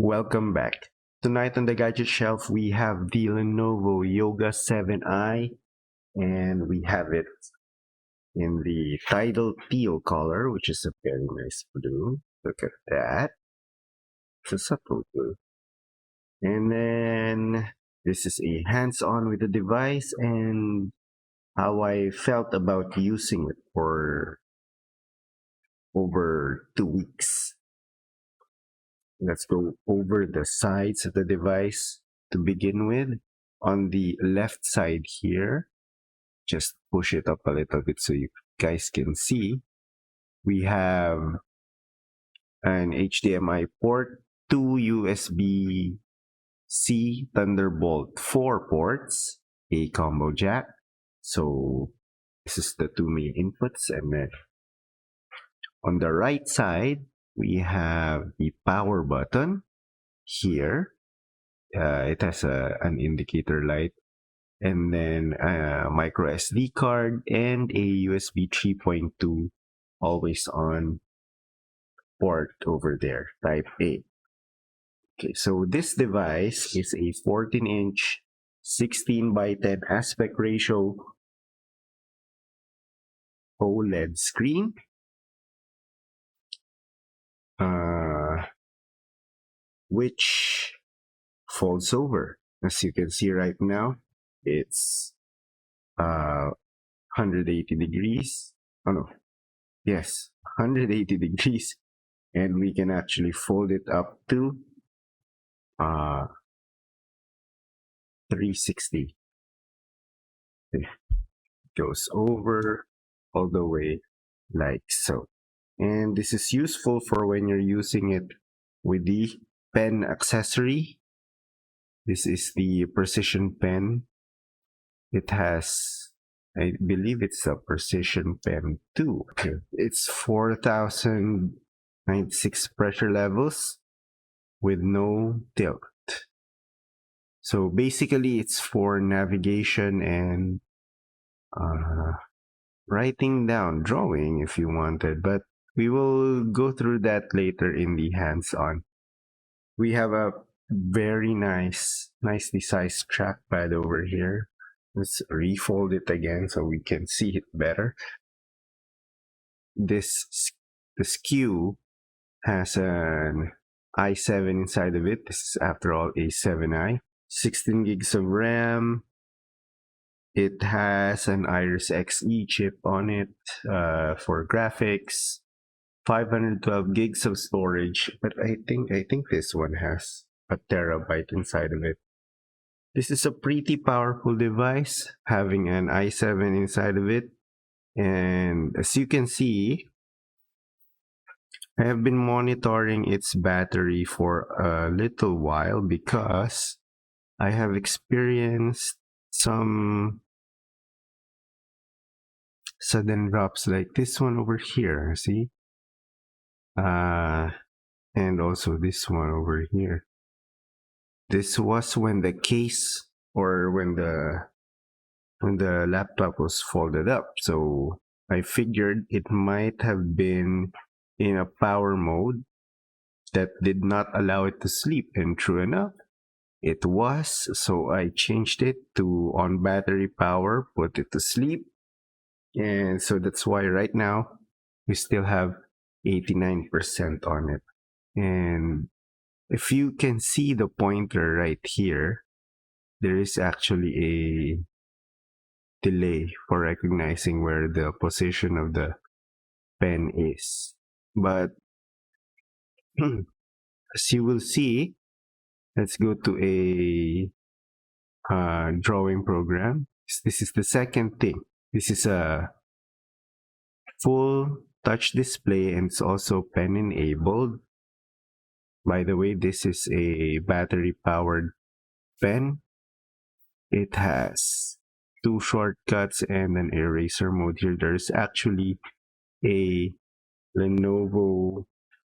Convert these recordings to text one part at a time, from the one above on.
Welcome back. Tonight on the gadget shelf, we have the Lenovo Yoga 7i, and we have it in the tidal teal color, which is a very nice blue. Look at that. It's a subtle blue. And then this is a hands-on with the device and how I felt about using it for over 2 weeks. Let's go over the sides of the device to begin with. On the left side here, just push it up a little bit so you guys can see. We have an HDMI port, two USB-C Thunderbolt 4 ports, a combo jack. So this is the two main inputs. And then on the right side, we have the power button here. It has an indicator light, and then a micro SD card and a USB 3.2 always on port over there, type A. Okay, so this device is a 14-inch 16 by 10 aspect ratio OLED screen. Which folds over. As you can see right now, it's 180 degrees. Oh no, yes, 180 degrees. And we can actually fold it up to 360. It goes over all the way like so. And this is useful for when you're using it with the pen accessory. This is the precision pen. It has, I believe it's a precision pen 2. It's 4096 pressure levels with no tilt. So basically it's for navigation and writing down, drawing if you wanted, but we will go through that later in the hands-on. We have a very nicely sized trackpad over here. Let's refold it again so we can see it better. The SKU has an i7 inside of it. This is, after all, a 7i. 16 gigs of RAM. It has an Iris Xe chip on it for graphics. 512 gigs of storage, but I think this one has a terabyte inside of it. This is a pretty powerful device, having an i7 inside of it. And as you can see, I have been monitoring its battery for a little while because I have experienced some sudden drops like this one over here, see? And also this one over here. This was when the case or when the laptop was folded up. So I figured it might have been in a power mode that did not allow it to sleep. And true enough, it was. So I changed it to on battery power, put it to sleep. And so that's why right now we still have 89% on it. And if you can see the pointer right here, there is actually a delay for recognizing where the position of the pen is. But as you will see, let's go to a drawing program. This is the second thing. This is a full touch display and it's also pen enabled. By the way, this is a battery powered pen. It has two shortcuts and an eraser mode here. There's actually a Lenovo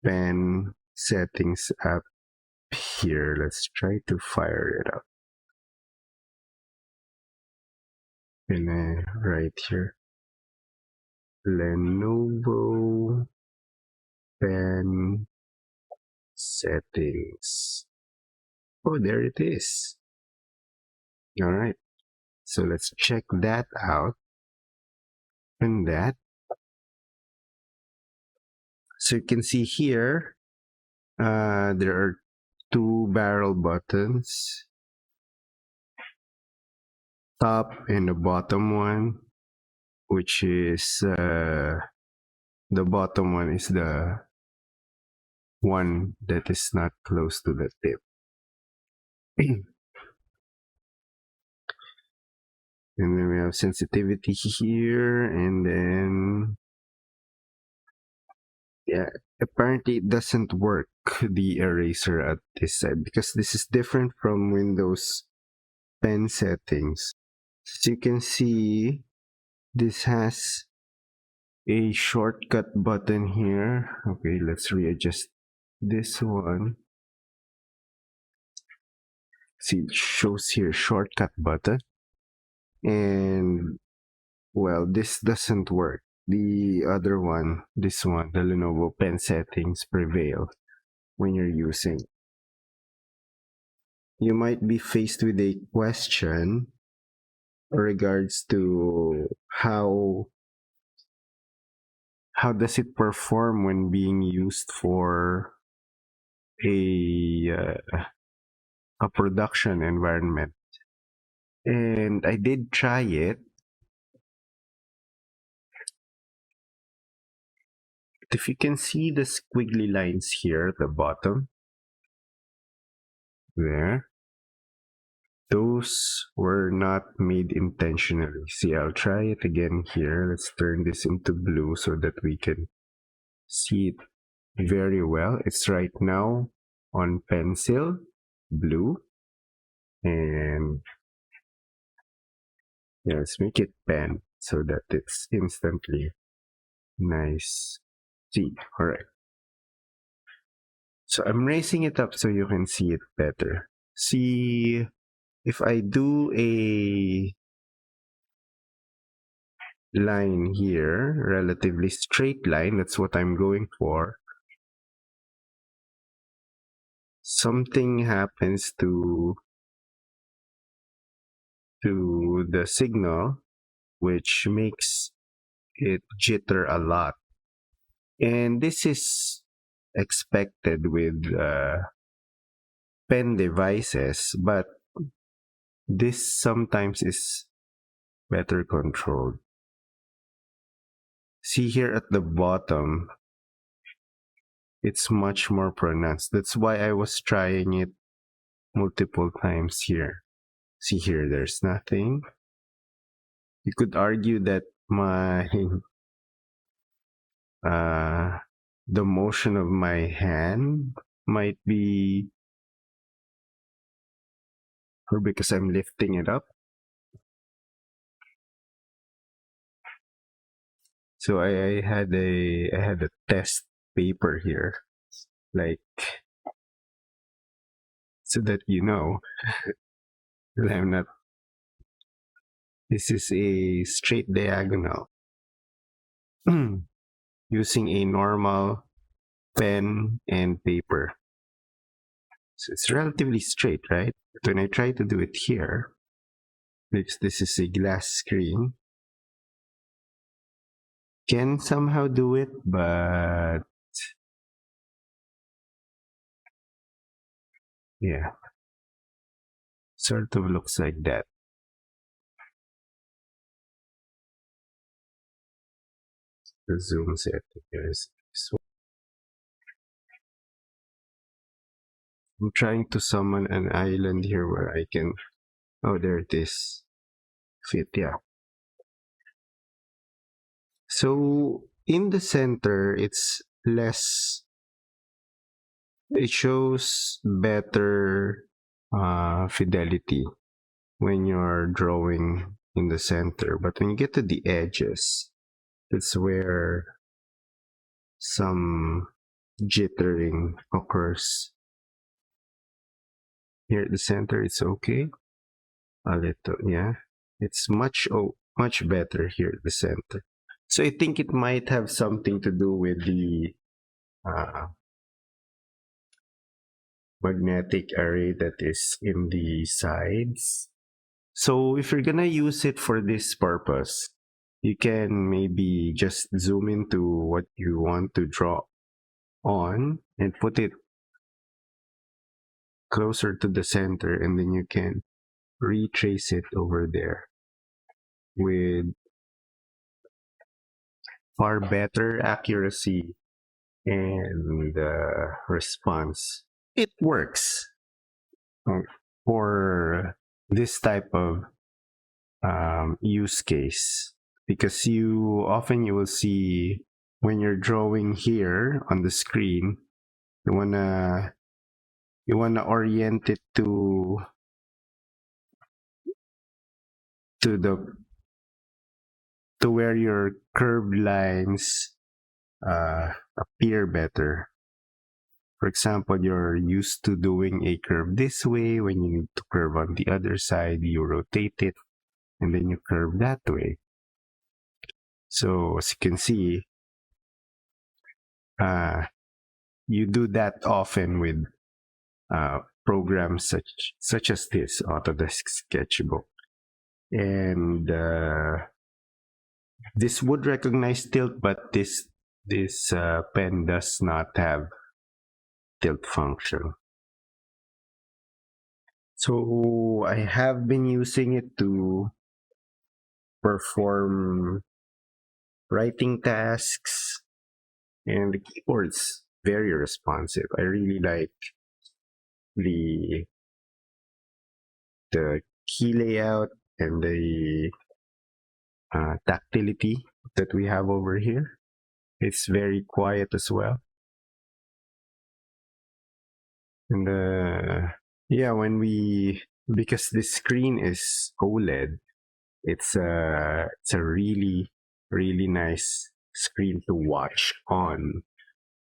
pen settings app here. Let's try to fire it up. And right here, Lenovo pen Settings. Oh, there it is. All right. So let's check that out. And that. So you can see here, there are two barrel buttons, top and the bottom one, which is the bottom one is the one that is not close to the tip. And then we have sensitivity here, and then yeah, apparently it doesn't work, the eraser at this side, because this is different from Windows pen settings. As you can see, this has a shortcut button here. Okay, let's readjust this one. See, it shows here shortcut button. And well, this doesn't work. The other one, this one, the Lenovo pen settings prevail when you're using. You might be faced with a question regards to how does it perform when being used for a production environment. And I did try it. If you can see the squiggly lines here at the bottom, there, those were not made intentionally. See, I'll try it again here. Let's turn this into blue so that we can see it very well. It's right now on pencil, blue. And yeah, let's make it pen so that it's instantly nice. See, all right. So I'm raising it up so you can see it better. See, if I do a line here, relatively straight line, that's what I'm going for. Something happens to the signal, which makes it jitter a lot. And this is expected with pen devices, but this sometimes is better controlled. See here at the bottom, it's much more pronounced. That's why I was trying it multiple times here. See here, there's nothing. You could argue that my the motion of my hand might be, or because I'm lifting it up. So I had a test paper here, like, so that you know that I'm not. This is a straight diagonal using a normal pen and paper. So it's relatively straight, right? But when I try to do it here, because this is a glass screen, can somehow do it, but yeah, sort of looks like that. The zoom setting here is this one. I'm trying to summon an island here where I can, oh, there it is, fit, yeah. So in the center, it's less, it shows better fidelity when you're drawing in the center. But when you get to the edges, it's where some jittering occurs. Here at the center, it's okay. A little, yeah. It's much better here at the center. So I think it might have something to do with the magnetic array that is in the sides. So if you're gonna use it for this purpose, you can maybe just zoom into what you want to draw on and put it closer to the center, and then you can retrace it over there with far better accuracy and response. It works for this type of use case, because you will see when you're drawing here on the screen, you wanna orient it to the to where your curved lines appear better. For example, you're used to doing a curve this way. When you need to curve on the other side, you rotate it and then you curve that way. So as you can see, you do that often with programs such as this Autodesk Sketchbook. And this would recognize tilt, but this pen does not have tilt function. So I have been using it to perform writing tasks, and the keyboard's very responsive. I really like the key layout and the tactility that we have over here. It's very quiet as well. And yeah, because the screen is OLED, it's a really, really nice screen to watch on.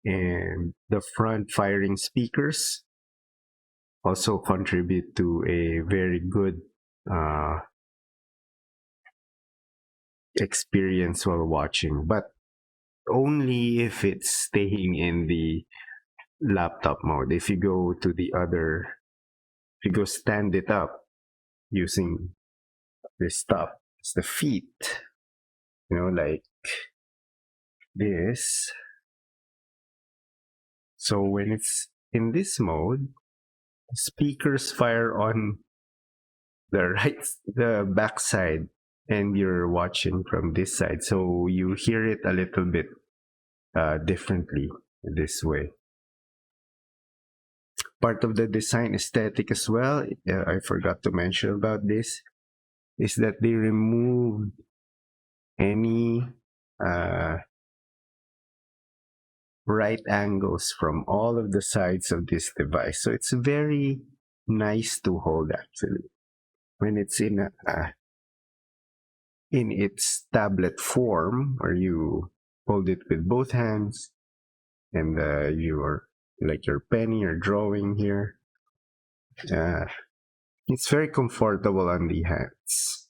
And the front firing speakers also contribute to a very good experience while watching, but only if it's staying in the laptop mode. If you go to if you go stand it up using this stuff, it's the feet, like this. So when it's in this mode, speakers fire on the back side, and you're watching from this side. So you hear it a little bit differently this way. Part of the design aesthetic as well, I forgot to mention about this, is that they removed any right angles from all of the sides of this device. So it's very nice to hold, actually, when it's in its tablet form, where you hold it with both hands, and you're like your pen, you're drawing here. It's very comfortable on the hands.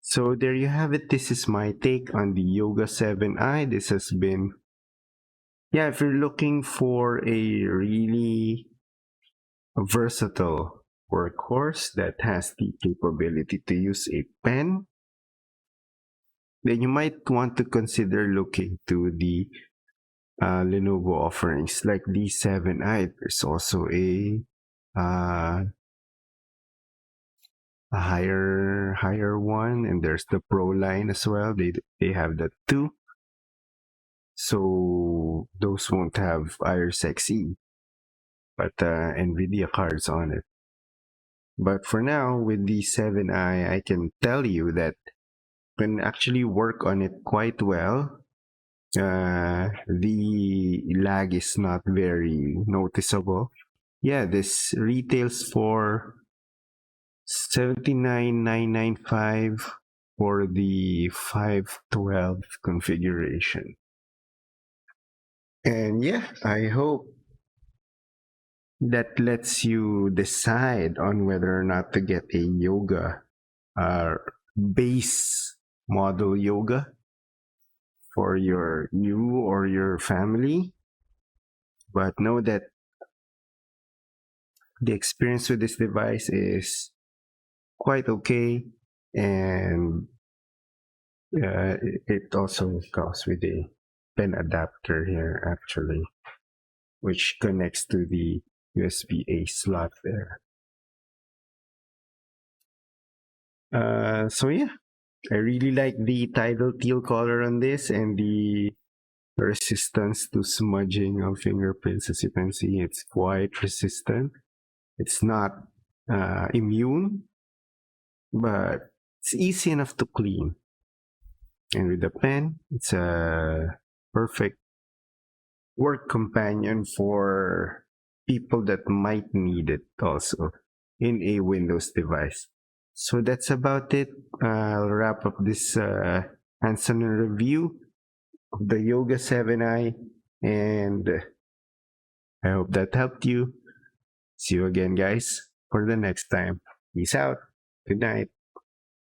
So there you have it. This is my take on the Yoga 7i. This has been, if you're looking for a really versatile workhorse that has the capability to use a pen, then you might want to consider looking to the Lenovo offerings like the 7i. There's also a higher one, and there's the Pro line as well. They have that too. So those won't have Iris Xe, but NVIDIA cards on it. But for now, with the 7i, I can tell you that you can actually work on it quite well. The lag is not very noticeable. Yeah, this retails for $79,995 for the 512 configuration. And yeah, I hope that lets you decide on whether or not to get a yoga base model yoga for you or your family. But know that the experience with this device is quite okay, and it also comes with a pen adapter here actually, which connects to the USB-A slot there. So yeah, I really like the tidal teal color on this and the resistance to smudging of fingerprints. As you can see, it's quite resistant. It's not immune, but it's easy enough to clean. And with the pen, it's a perfect work companion for people that might need it also in a Windows device. So that's about it. I'll wrap up this hands-on review of the Yoga 7i, and I hope that helped you. See you again, guys, for the next time. Peace out. Good night.